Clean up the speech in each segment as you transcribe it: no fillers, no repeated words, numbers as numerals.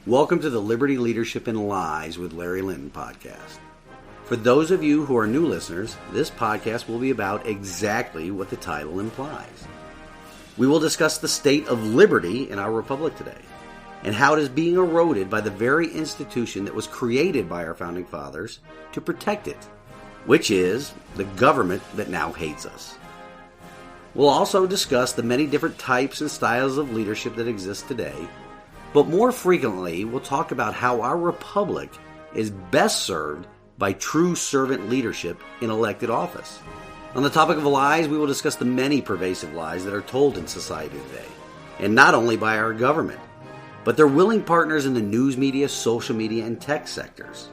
Welcome to the Liberty, Leadership, and Lies with Larry Linton podcast. For those of you who are new listeners, this podcast will be about exactly what the title implies. We will discuss the state of liberty in our republic today, and how it is being eroded by the very institution that was created by our founding fathers to protect it, which is the government that now hates us. We'll also discuss the many different types and styles of leadership that exist today, but more frequently, we'll talk about how our republic is best served by true servant leadership in elected office. On the topic of lies, we will discuss the many pervasive lies that are told in society today, and not only by our government, but their willing partners in the news media, social media, and tech sectors.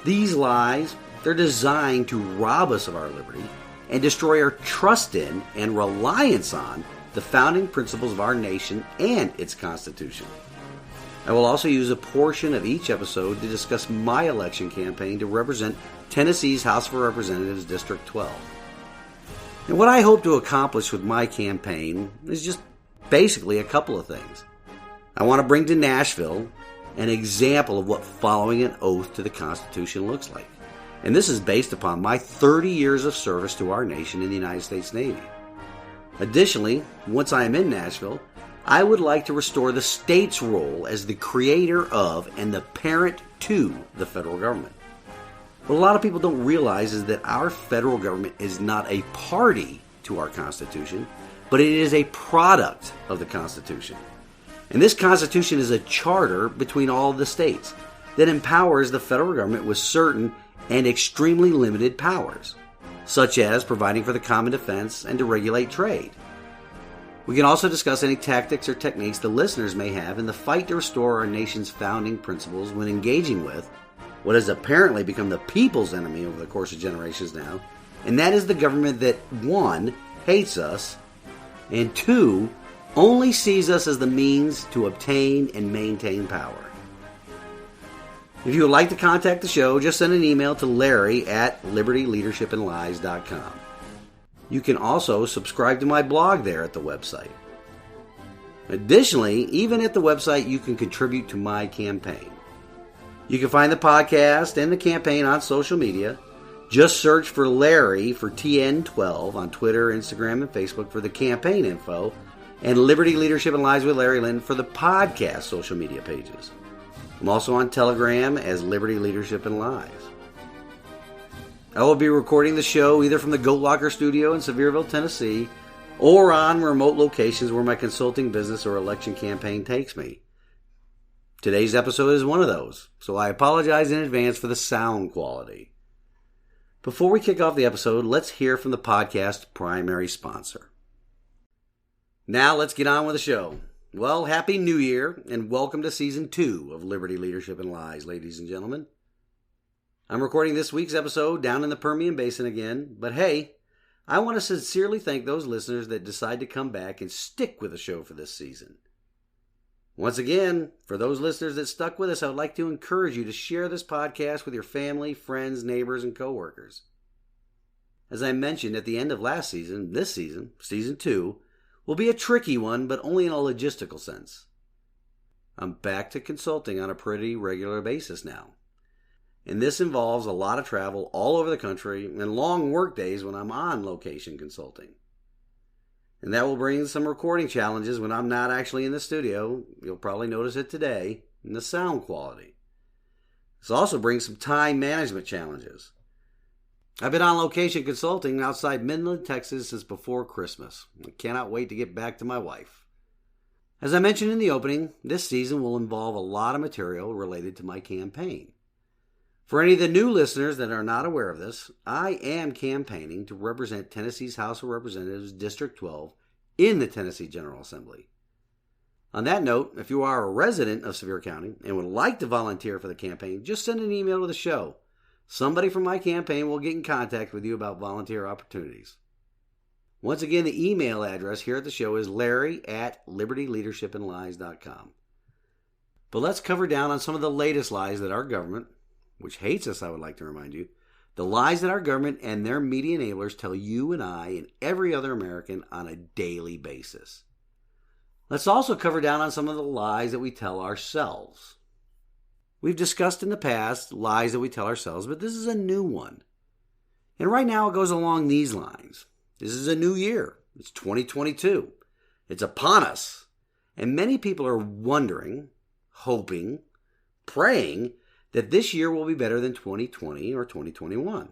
These lies, they're designed to rob us of our liberty and destroy our trust in and reliance on the founding principles of our nation and its Constitution. I will also use a portion of each episode to discuss my election campaign to represent Tennessee's House of Representatives District 12. And what I hope to accomplish with my campaign is just basically a couple of things. I want to bring to Nashville an example of what following an oath to the Constitution looks like. And this is based upon my 30 years of service to our nation in the United States Navy. Additionally, once I am in Nashville, I would like to restore the state's role as the creator of and the parent to the federal government. What a lot of people don't realize is that our federal government is not a party to our Constitution, but it is a product of the Constitution. And this Constitution is a charter between all of the states that empowers the federal government with certain and extremely limited powers, such as providing for the common defense and to regulate trade. We can also discuss any tactics or techniques the listeners may have in the fight to restore our nation's founding principles when engaging with what has apparently become the people's enemy over the course of generations now, and that is the government that, 1, hates us, and 2, only sees us as the means to obtain and maintain power. If you would like to contact the show, just send an email to larry@libertyleadershipandlies.com. You can also subscribe to my blog there at the website. Additionally, even at the website, you can contribute to my campaign. You can find the podcast and the campaign on social media. Just search for Larry for TN12 on Twitter, Instagram, and Facebook for the campaign info, and Liberty, Leadership, and Lies with Larry Linton for the podcast social media pages. I'm also on Telegram as Liberty, Leadership, and Lies. I will be recording the show either from the Goat Locker studio in Sevierville, Tennessee, or on remote locations where my consulting business or election campaign takes me. Today's episode is one of those, so I apologize in advance for the sound quality. Before we kick off the episode, let's hear from the podcast's primary sponsor. Now let's get on with the show. Well, Happy New Year, and welcome to Season 2 of Liberty, Leadership, and Lies, ladies and gentlemen. I'm recording this week's episode down in the Permian Basin again, but hey, I want to sincerely thank those listeners that decide to come back and stick with the show for this season. Once again, for those listeners that stuck with us, I would like to encourage you to share this podcast with your family, friends, neighbors, and coworkers. As I mentioned at the end of last season, this season, Season 2, will be a tricky one, but only in a logistical sense. I'm back to consulting on a pretty regular basis now. And this involves a lot of travel all over the country and long work days when I'm on location consulting. And that will bring some recording challenges when I'm not actually in the studio. You'll probably notice it today in the sound quality. This also brings some time management challenges. I've been on location consulting outside Midland, Texas since before Christmas. I cannot wait to get back to my wife. As I mentioned in the opening, this season will involve a lot of material related to my campaign. For any of the new listeners that are not aware of this, I am campaigning to represent Tennessee's House of Representatives District 12 in the Tennessee General Assembly. On that note, if you are a resident of Sevier County and would like to volunteer for the campaign, just send an email to the show. Somebody from my campaign will get in contact with you about volunteer opportunities. Once again, the email address here at the show is larry@libertyleadershipandlies.com. But let's cover down on some of the latest lies that our government, which hates us, I would like to remind you, the lies that our government and their media enablers tell you and I and every other American on a daily basis. Let's also cover down on some of the lies that we tell ourselves. We've discussed in the past lies that we tell ourselves, but this is a new one. And right now it goes along these lines. This is a new year. It's 2022. It's upon us. And many people are wondering, hoping, praying that this year will be better than 2020 or 2021.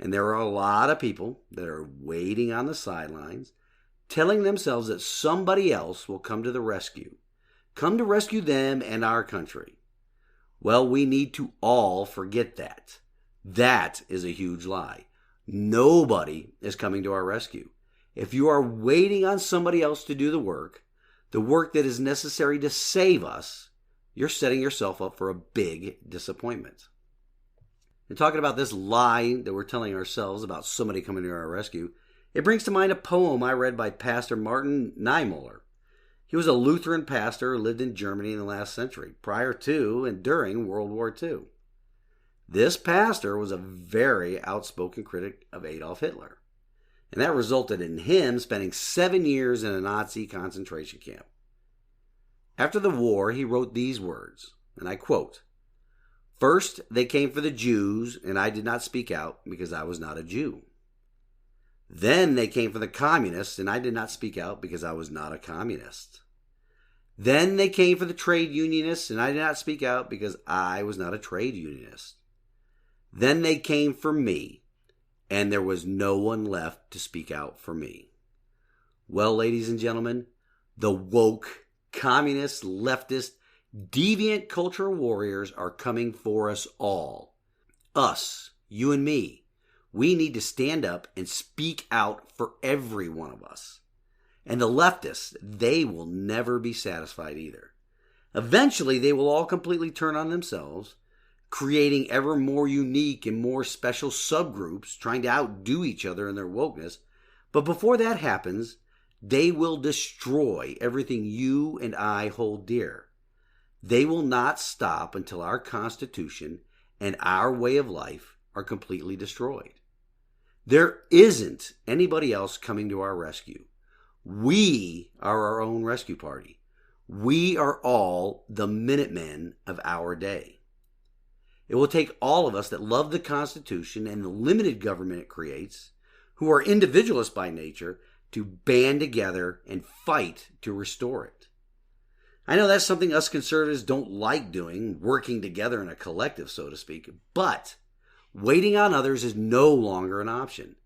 And there are a lot of people that are waiting on the sidelines, telling themselves that somebody else will come to the rescue, come to rescue them and our country. Well, we need to all forget that. That is a huge lie. Nobody is coming to our rescue. If you are waiting on somebody else to do the work that is necessary to save us, you're setting yourself up for a big disappointment. And talking about this lie that we're telling ourselves about somebody coming to our rescue, it brings to mind a poem I read by Pastor Martin Niemöller. He was a Lutheran pastor who lived in Germany in the last century, prior to and during World War II. This pastor was a very outspoken critic of Adolf Hitler, and that resulted in him spending 7 years in a Nazi concentration camp. After the war, he wrote these words, and I quote, "First, they came for the Jews, and I did not speak out because I was not a Jew. Then they came for the communists, and I did not speak out because I was not a communist. Then they came for the trade unionists, and I did not speak out because I was not a trade unionist. Then they came for me, and there was no one left to speak out for me." Well, ladies and gentlemen, the woke, communist, leftist, deviant cultural warriors are coming for us all. Us, you and me. We need to stand up and speak out for every one of us. And the leftists, they will never be satisfied either. Eventually, they will all completely turn on themselves, creating ever more unique and more special subgroups, trying to outdo each other in their wokeness. But before that happens, they will destroy everything you and I hold dear. They will not stop until our Constitution and our way of life are completely destroyed. There isn't anybody else coming to our rescue. We are our own rescue party. We are all the Minutemen of our day. It will take all of us that love the Constitution and the limited government it creates, who are individualists by nature, to band together and fight to restore it. I know that's something us conservatives don't like doing, working together in a collective, so to speak, but waiting on others is no longer an option.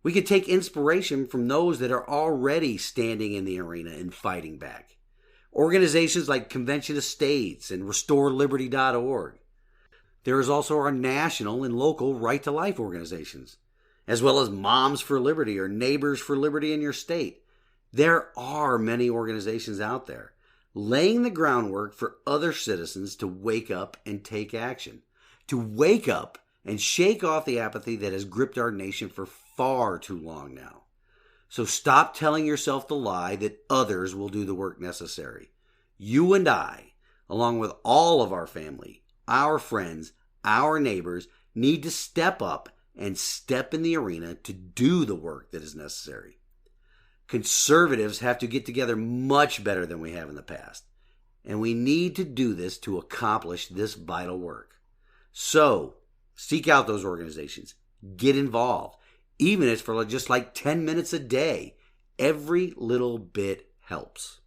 We could take inspiration from those that are already standing in the arena and fighting back. Organizations like Convention of States and RestoreLiberty.org. There is also our national and local Right to Life organizations, as well as Moms for Liberty or Neighbors for Liberty in your state. There are many organizations out there laying the groundwork for other citizens to wake up and take action, to wake up and shake off the apathy that has gripped our nation for far too long now. So stop telling yourself the lie that others will do the work necessary. You and I, along with all of our family, our friends, our neighbors, need to step up and step in the arena to do the work that is necessary. Conservatives have to get together much better than we have in the past, and we need to do this to accomplish this vital work. So, seek out those organizations. Get involved. Even if it's for just like 10 minutes a day. Every little bit helps.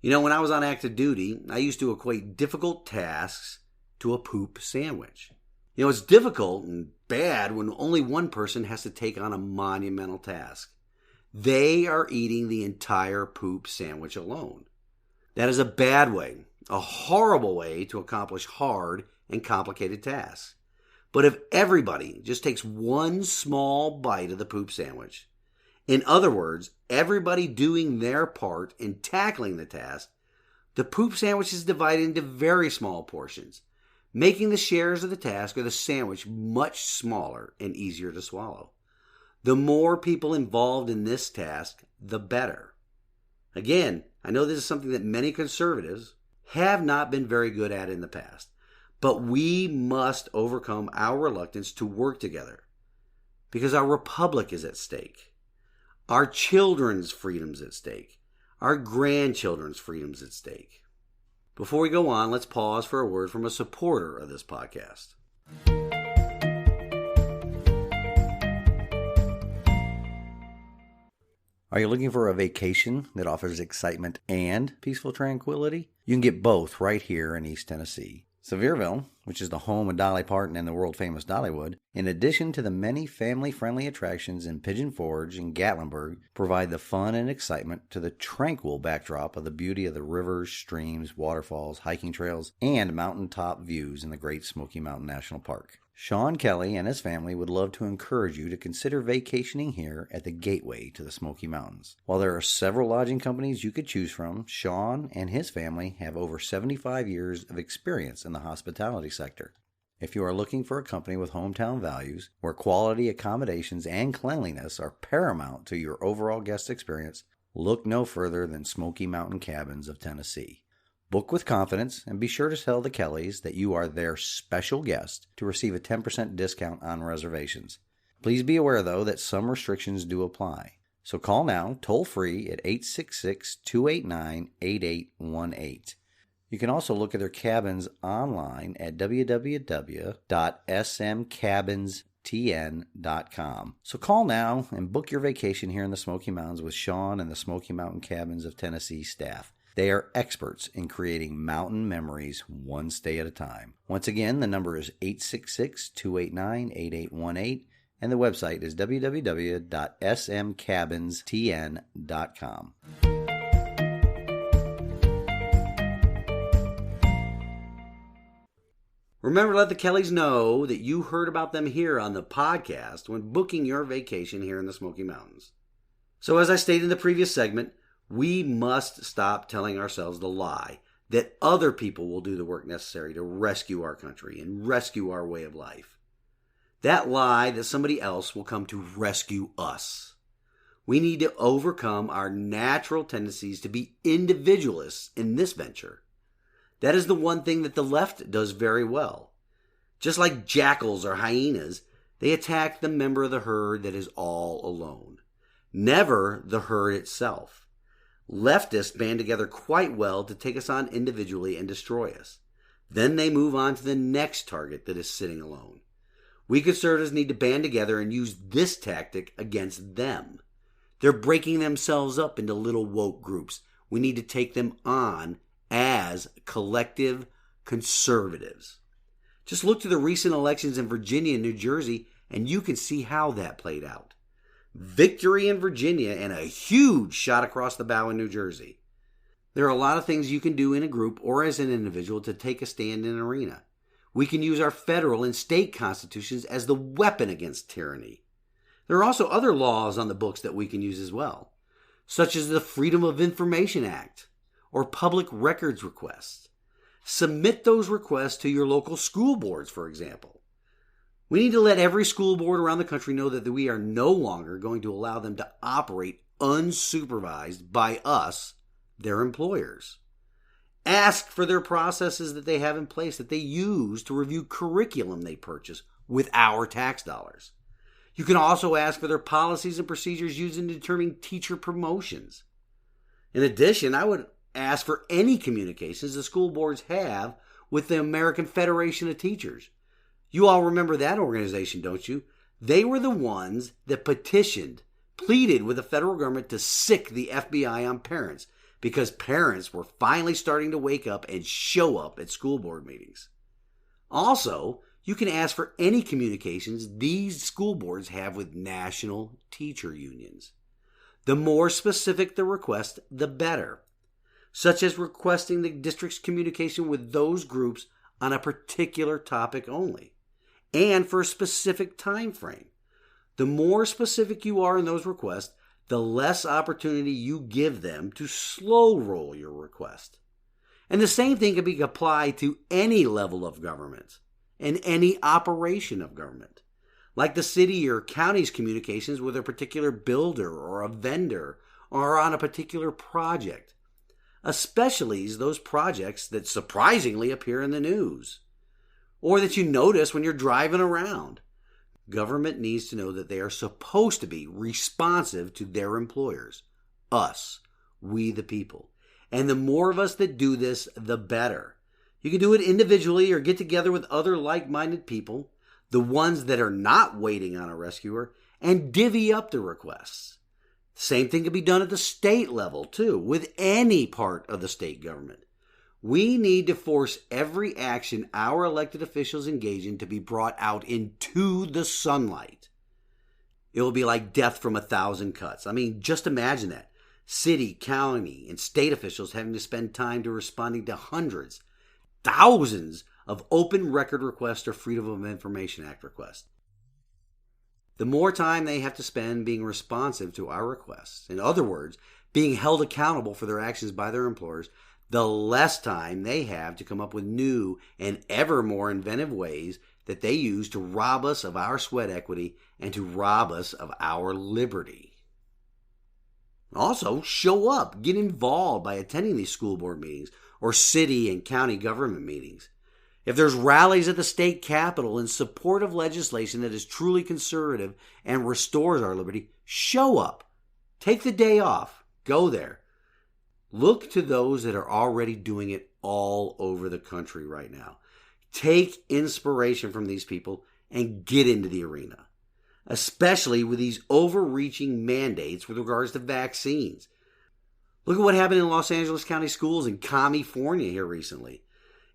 You know, when I was on active duty, I used to equate difficult tasks to a poop sandwich. You know, it's difficult and bad when only one person has to take on a monumental task. They are eating the entire poop sandwich alone. That is a bad way, a horrible way to accomplish hard and complicated tasks. But if everybody just takes one small bite of the poop sandwich, in other words, everybody doing their part in tackling the task, the poop sandwich is divided into very small portions, making the shares of the task or the sandwich much smaller and easier to swallow. The more people involved in this task, the better. Again, I know this is something that many conservatives have not been very good at in the past, but we must overcome our reluctance to work together because our republic is at stake. Our children's freedom's at stake. our grandchildren's freedoms at stake. Before we go on, let's pause for a word from a supporter of this podcast. Are you looking for a vacation that offers excitement and peaceful tranquility? You can get both right here in East Tennessee. Sevierville, which is the home of Dolly Parton and the world-famous Dollywood, in addition to the many family-friendly attractions in Pigeon Forge and Gatlinburg, provide the fun and excitement to the tranquil backdrop of the beauty of the rivers, streams, waterfalls, hiking trails, and mountaintop views in the Great Smoky Mountain National Park. Sean Kelly and his family would love to encourage you to consider vacationing here at the gateway to the Smoky Mountains. While there are several lodging companies you could choose from, Sean and his family have over 75 years of experience in the hospitality sector. If you are looking for a company with hometown values, where quality accommodations and cleanliness are paramount to your overall guest experience, look no further than Smoky Mountain Cabins of Tennessee. Book with confidence and be sure to tell the Kellys that you are their special guest to receive a 10% discount on reservations. Please be aware, though, that some restrictions do apply. So call now, toll-free at 866-289-8818. You can also look at their cabins online at www.smcabinstn.com. So call now and book your vacation here in the Smoky Mountains with Sean and the Smoky Mountain Cabins of Tennessee staff. They are experts in creating mountain memories one stay at a time. Once again, the number is 866-289-8818, and the website is www.smcabinstn.com. Remember to let the Kellys know that you heard about them here on the podcast when booking your vacation here in the Smoky Mountains. So as I stated in the previous segment, we must stop telling ourselves the lie that other people will do the work necessary to rescue our country and rescue our way of life. That lie that somebody else will come to rescue us. We need to overcome our natural tendencies to be individualists in this venture. That is the one thing that the left does very well. Just like jackals or hyenas, they attack the member of the herd that is all alone, never the herd itself. Leftists band together quite well to take us on individually and destroy us. Then they move on to the next target that is sitting alone. We conservatives need to band together and use this tactic against them. They're breaking themselves up into little woke groups. We need to take them on as collective conservatives. Just look to the recent elections in Virginia and New Jersey, and you can see how that played out. Victory in Virginia and a huge shot across the bow in New Jersey. There are a lot of things you can do in a group or as an individual to take a stand in an arena. We can use our federal and state constitutions as the weapon against tyranny. There are also other laws on the books that we can use as well, such as the Freedom of Information Act or public records requests. Submit those requests to your local school boards, for example. We need to let every school board around the country know that we are no longer going to allow them to operate unsupervised by us, their employers. Ask for their processes that they have in place that they use to review curriculum they purchase with our tax dollars. You can also ask for their policies and procedures used in determining teacher promotions. In addition, I would ask for any communications the school boards have with the American Federation of Teachers. You all remember that organization, don't you? They were the ones that pleaded with the federal government to sic the FBI on parents because parents were finally starting to wake up and show up at school board meetings. Also, you can ask for any communications these school boards have with national teacher unions. The more specific the request, the better, such as requesting the district's communication with those groups on a particular topic only, and for a specific time frame. The more specific you are in those requests, the less opportunity you give them to slow roll your request. And the same thing can be applied to any level of government and any operation of government, like the city or county's communications with a particular builder or a vendor or on a particular project, especially those projects that surprisingly appear in the news, or that you notice when you're driving around. Government needs to know that they are supposed to be responsive to their employers, us, we the people. And the more of us that do this, the better. You can do it individually or get together with other like-minded people, the ones that are not waiting on a rescuer, and divvy up the requests. The same thing can be done at the state level, too, with any part of the state government. We need to force every action our elected officials engage in to be brought out into the sunlight. It will be like death from 1,000 cuts. I mean, just imagine that. City, county, and state officials having to spend time to responding to hundreds, thousands of open record requests or Freedom of Information Act requests. The more time they have to spend being responsive to our requests, in other words, being held accountable for their actions by their employers, the less time they have to come up with new and ever more inventive ways that they use to rob us of our sweat equity and to rob us of our liberty. Also, show up, get involved by attending these school board meetings or city and county government meetings. If there's rallies at the state capitol in support of legislation that is truly conservative and restores our liberty, show up. Take the day off. Go there. Look to those that are already doing it all over the country right now. Take inspiration from these people and get into the arena, especially with these overreaching mandates with regards to vaccines. Look at what happened in Los Angeles County schools in California here recently.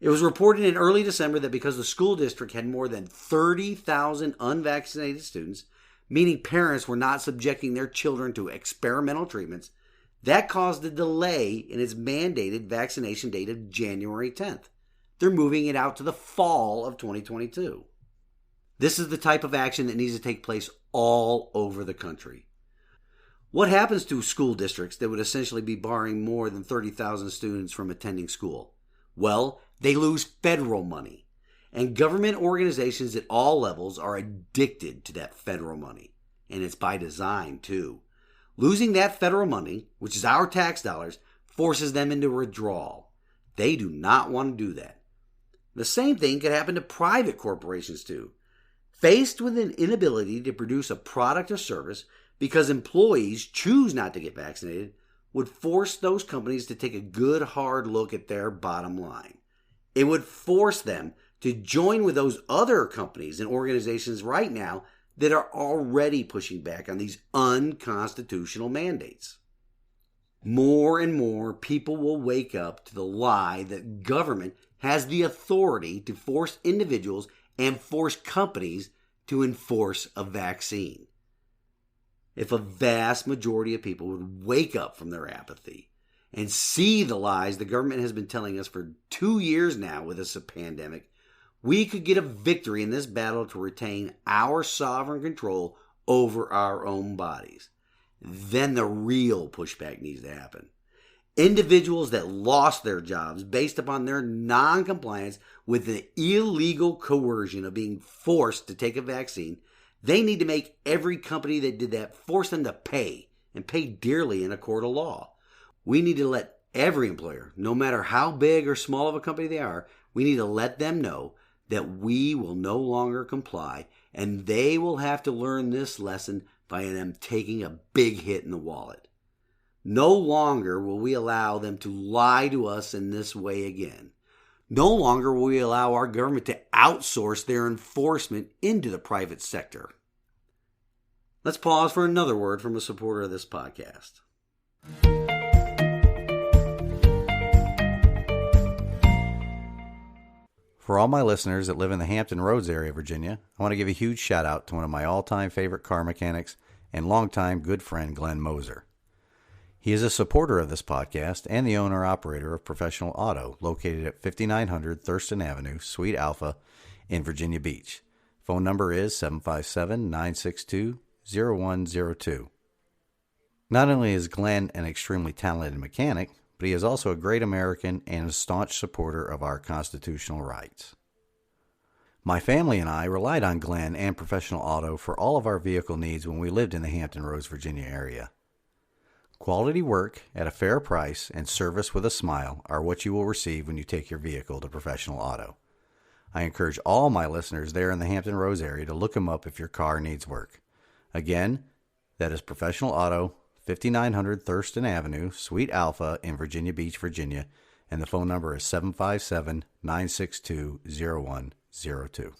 It was reported in early December that because the school district had more than 30,000 unvaccinated students, meaning parents were not subjecting their children to experimental treatments, that caused a delay in its mandated vaccination date of January 10th. They're moving it out to the fall of 2022. This is the type of action that needs to take place all over the country. What happens to school districts that would essentially be barring more than 30,000 students from attending school? Well, they lose federal money. And government organizations at all levels are addicted to that federal money. And it's by design, too. Losing that federal money, which is our tax dollars, forces them into withdrawal. They do not want to do that. The same thing could happen to private corporations, too. Faced with an inability to produce a product or service because employees choose not to get vaccinated, would force those companies to take a good hard look at their bottom line. It would force them to join with those other companies and organizations right now that are already pushing back on these unconstitutional mandates. More and more people will wake up to the lie that government has the authority to force individuals and force companies to enforce a vaccine. If a vast majority of people would wake up from their apathy and see the lies the government has been telling us for 2 years now with this pandemic, we could get a victory in this battle to retain our sovereign control over our own bodies. Then the real pushback needs to happen. Individuals that lost their jobs based upon their non-compliance with the illegal coercion of being forced to take a vaccine, they need to make every company that did that force them to pay, and pay dearly in a court of law. We need to let every employer, no matter how big or small of a company they are, we need to let them know that we will no longer comply, and they will have to learn this lesson by them taking a big hit in the wallet. No longer will we allow them to lie to us in this way again. No longer will we allow our government to outsource their enforcement into the private sector. Let's pause for another word from a supporter of this podcast. For all my listeners that live in the Hampton Roads area of Virginia, I want to give a huge shout out to one of my all-time favorite car mechanics and longtime good friend, Glenn Moser. He is a supporter of this podcast and the owner-operator of Professional Auto, located at 5900 Thurston Avenue, Suite Alpha in Virginia Beach. Phone number is 757-962-0102. Not only is Glenn an extremely talented mechanic, but he is also a great American and a staunch supporter of our constitutional rights. My family and I relied on Glenn and Professional Auto for all of our vehicle needs when we lived in the Hampton Roads, Virginia area. Quality work at a fair price and service with a smile are what you will receive when you take your vehicle to Professional Auto. I encourage all my listeners there in the Hampton Roads area to look them up if your car needs work. Again, that is Professional Auto, 5900 Thurston Avenue, Suite Alpha in Virginia Beach, Virginia, and the phone number is 757-962-0102.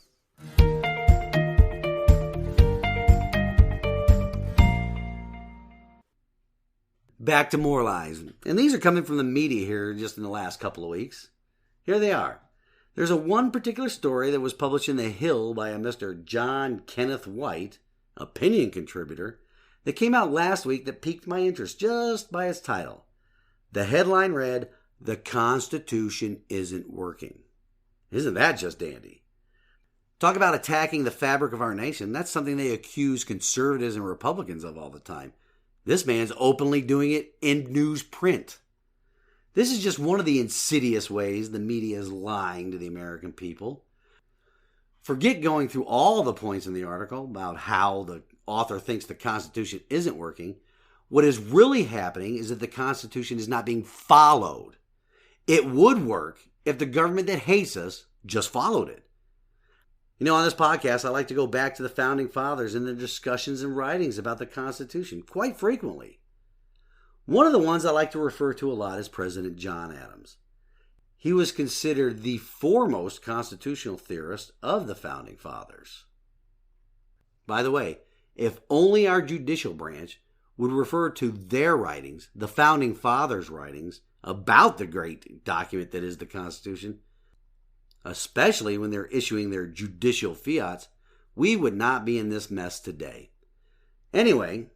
Back to more lies. And these are coming from the media here just in the last couple of weeks. Here they are. There's one particular story that was published in The Hill by a Mr. John Kenneth White, opinion contributor, that came out last week that piqued my interest just by its title. The headline read, "The Constitution Isn't Working." Isn't that just dandy? Talk about attacking the fabric of our nation. That's something they accuse conservatives and Republicans of all the time. This man's openly doing it in newsprint. This is just one of the insidious ways the media is lying to the American people. Forget going through all the points in the article about how the author thinks the Constitution isn't working. What is really happening is that the Constitution is not being followed. It would work if the government that hates us just followed it. You know, on this podcast, I like to go back to the Founding Fathers and their discussions and writings about the Constitution quite frequently. One of the ones I like to refer to a lot is President John Adams. He was considered the foremost constitutional theorist of the Founding Fathers. By the way, if only our judicial branch would refer to their writings, the Founding Fathers' writings, about the great document that is the Constitution, especially when they're issuing their judicial fiats, we would not be in this mess today. Anyway,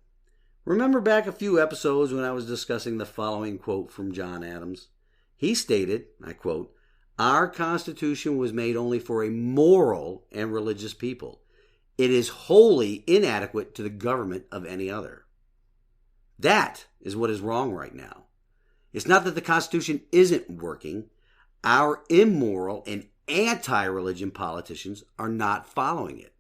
remember back a few episodes when I was discussing the following quote from John Adams. He stated, I quote, "Our Constitution was made only for a moral and religious people. It is wholly inadequate to the government of any other." That is what is wrong right now. It's not that the Constitution isn't working. Our immoral and anti-religion politicians are not following it.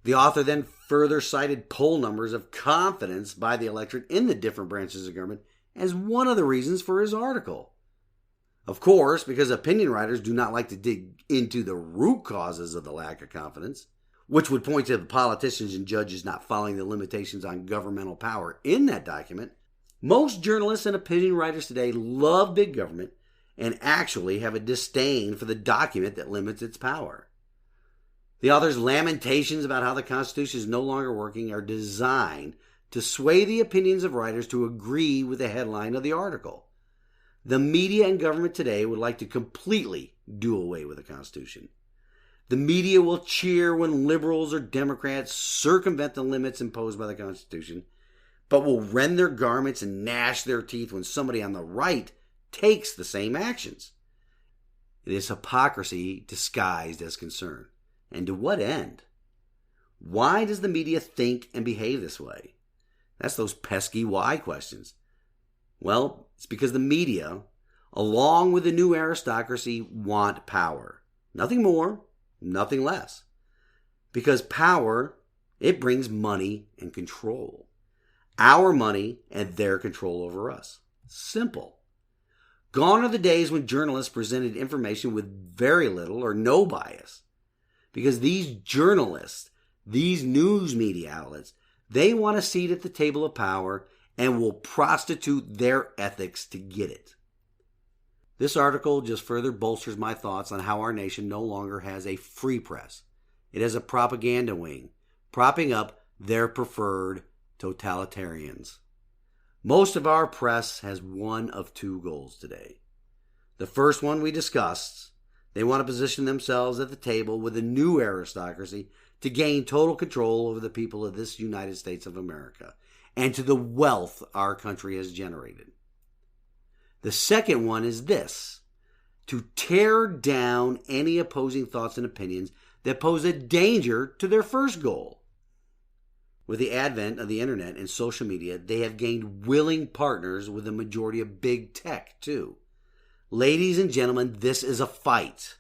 The author then further cited poll numbers of confidence by the electorate in the different branches of government as one of the reasons for his article. Of course, because opinion writers do not like to dig into the root causes of the lack of confidence, which would point to the politicians and judges not following the limitations on governmental power in that document, most journalists and opinion writers today love big government and actually have a disdain for the document that limits its power. The author's lamentations about how the Constitution is no longer working are designed to sway the opinions of writers to agree with the headline of the article. The media and government today would like to completely do away with the Constitution. The media will cheer when liberals or Democrats circumvent the limits imposed by the Constitution, but will rend their garments and gnash their teeth when somebody on the right takes the same actions. It is hypocrisy disguised as concern. And to what end? Why does the media think and behave this way? That's those pesky why questions. Well, it's because the media, along with the new aristocracy, want power. Nothing more, nothing less. Because power, it brings money and control. Our money and their control over us. Simple. Gone are the days when journalists presented information with very little or no bias. Because these journalists, these news media outlets, they want a seat at the table of power and will prostitute their ethics to get it. This article just further bolsters my thoughts on how our nation no longer has a free press. It has a propaganda wing, propping up their preferred totalitarians. Most of our press has one of two goals today. The first one we discussed. They want to position themselves at the table with a new aristocracy to gain total control over the people of this United States of America and to the wealth our country has generated. The second one is this: to tear down any opposing thoughts and opinions that pose a danger to their first goal. With the advent of the internet and social media, they have gained willing partners with the majority of big tech, too. Ladies and gentlemen, this is a fight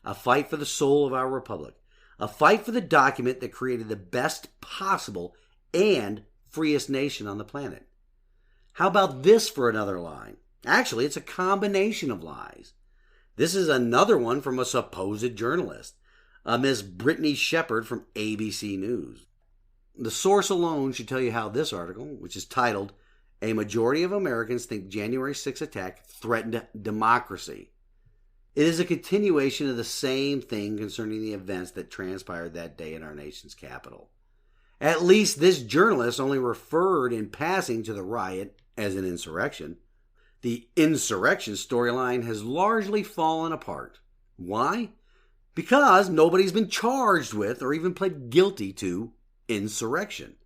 for the soul of our republic, a fight for the document that created the best possible and freest nation on the planet. How about this for another lie? Actually, it's a combination of lies. This is another one from a supposed journalist, Miss Brittany Shepard from ABC News. the source alone should tell you how this article, which is titled, "A Majority of Americans Think January 6th Attack Threatened Democracy." It is a continuation of the same thing concerning the events that transpired that day in our nation's capital. At least this journalist only referred in passing to the riot as an insurrection. The insurrection storyline has largely fallen apart. Why? Because nobody's been charged with or even pled guilty to insurrection.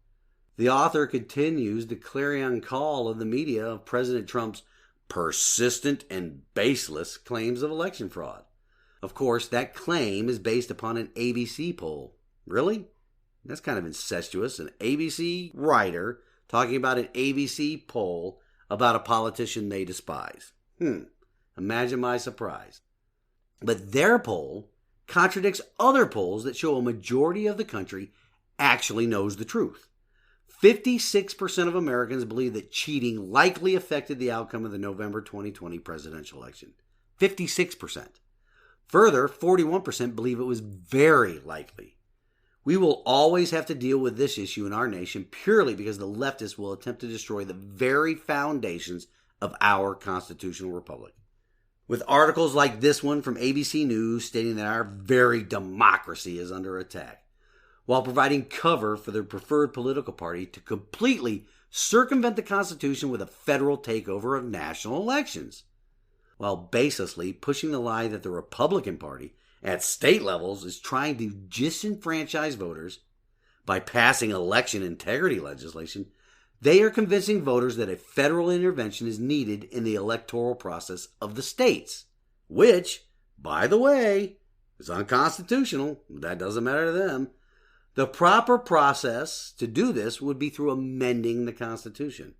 The author continues the clarion call of the media of President Trump's persistent and baseless claims of election fraud. Of course, that claim is based upon an ABC poll. Really? That's kind of incestuous. An ABC writer talking about an ABC poll about a politician they despise. Imagine my surprise. But their poll contradicts other polls that show a majority of the country actually knows the truth. 56% of Americans believe that cheating likely affected the outcome of the November 2020 presidential election. 56%. Further, 41% believe it was very likely. We will always have to deal with this issue in our nation purely because the leftists will attempt to destroy the very foundations of our constitutional republic. With articles like this one from ABC News stating that our very democracy is under attack, while providing cover for their preferred political party to completely circumvent the Constitution with a federal takeover of national elections, while baselessly pushing the lie that the Republican Party at state levels is trying to disenfranchise voters by passing election integrity legislation. They are convincing voters that a federal intervention is needed in the electoral process of the states, which, by the way, is unconstitutional. That doesn't matter to them. The proper process to do this would be through amending the Constitution.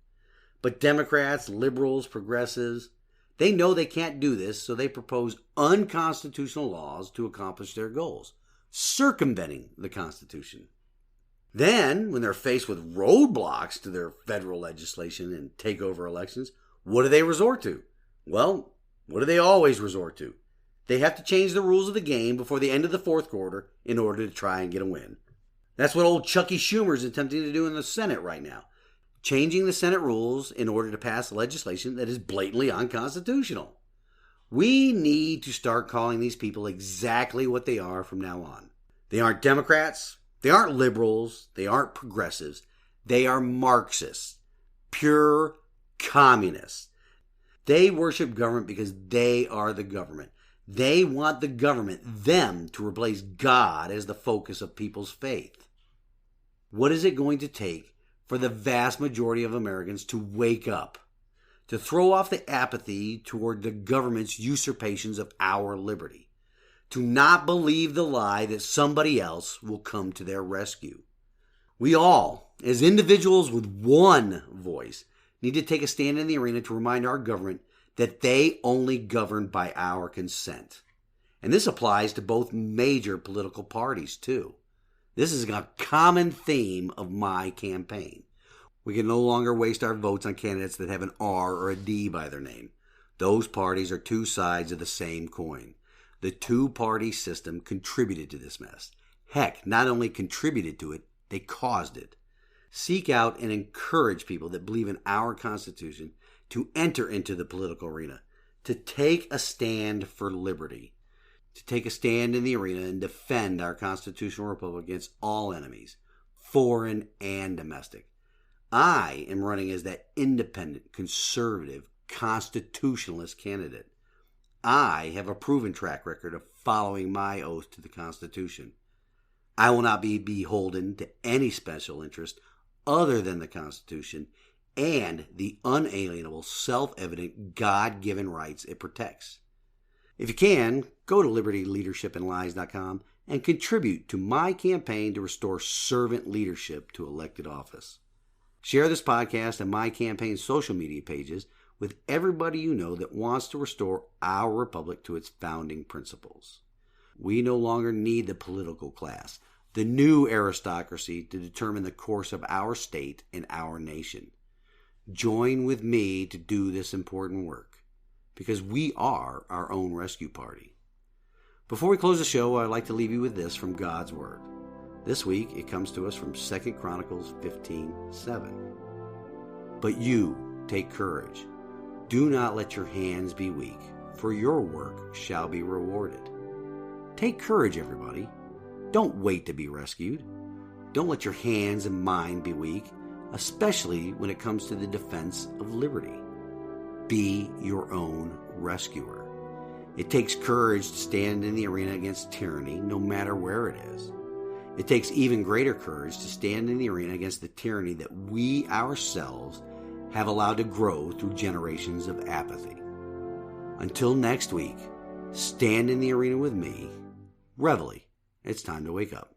But Democrats, liberals, progressives, they know they can't do this, so they propose unconstitutional laws to accomplish their goals, circumventing the Constitution. Then, when they're faced with roadblocks to their federal legislation and takeover elections, what do they resort to? Well, what do they always resort to? They have to change the rules of the game before the end of the fourth quarter in order to try and get a win. That's what old Chucky Schumer is attempting to do in the Senate right now, changing the Senate rules in order to pass legislation that is blatantly unconstitutional. We need to start calling these people exactly what they are from now on. They aren't Democrats. They aren't liberals. They aren't progressives. They are Marxists, pure communists. They worship government because they are the government. They want the government, them, to replace God as the focus of people's faith. What is it going to take for the vast majority of Americans to wake up, to throw off the apathy toward the government's usurpations of our liberty, to not believe the lie that somebody else will come to their rescue? We all, as individuals with one voice, need to take a stand in the arena to remind our government that they only govern by our consent. And this applies to both major political parties, too. This is a common theme of my campaign. We can no longer waste our votes on candidates that have an R or a D by their name. Those parties are two sides of the same coin. The two-party system contributed to this mess. Heck, not only contributed to it, they caused it. Seek out and encourage people that believe in our Constitution to enter into the political arena, to take a stand for liberty, to take a stand in the arena and defend our constitutional republic against all enemies, foreign and domestic. I am running as that independent, conservative, constitutionalist candidate. I have a proven track record of following my oath to the Constitution. I will not be beholden to any special interest other than the Constitution and the unalienable, self-evident, God-given rights it protects. If you can, go to libertyleadershipandlies.com and contribute to my campaign to restore servant leadership to elected office. Share this podcast and my campaign's social media pages with everybody you know that wants to restore our republic to its founding principles. We no longer need the political class, the new aristocracy, to determine the course of our state and our nation. Join with me to do this important work, because we are our own rescue party. Before we close the show, I'd like to leave you with this from God's Word. This week it comes to us from 2 Chronicles 15:7. But you take courage. Do not let your hands be weak, for your work shall be rewarded. Take courage, everybody. Don't wait to be rescued. Don't let your hands and mind be weak, especially when it comes to the defense of liberty. Be your own rescuer. It takes courage to stand in the arena against tyranny, no matter where it is. It takes even greater courage to stand in the arena against the tyranny that we ourselves have allowed to grow through generations of apathy. Until next week, stand in the arena with me. Reveille, it's time to wake up.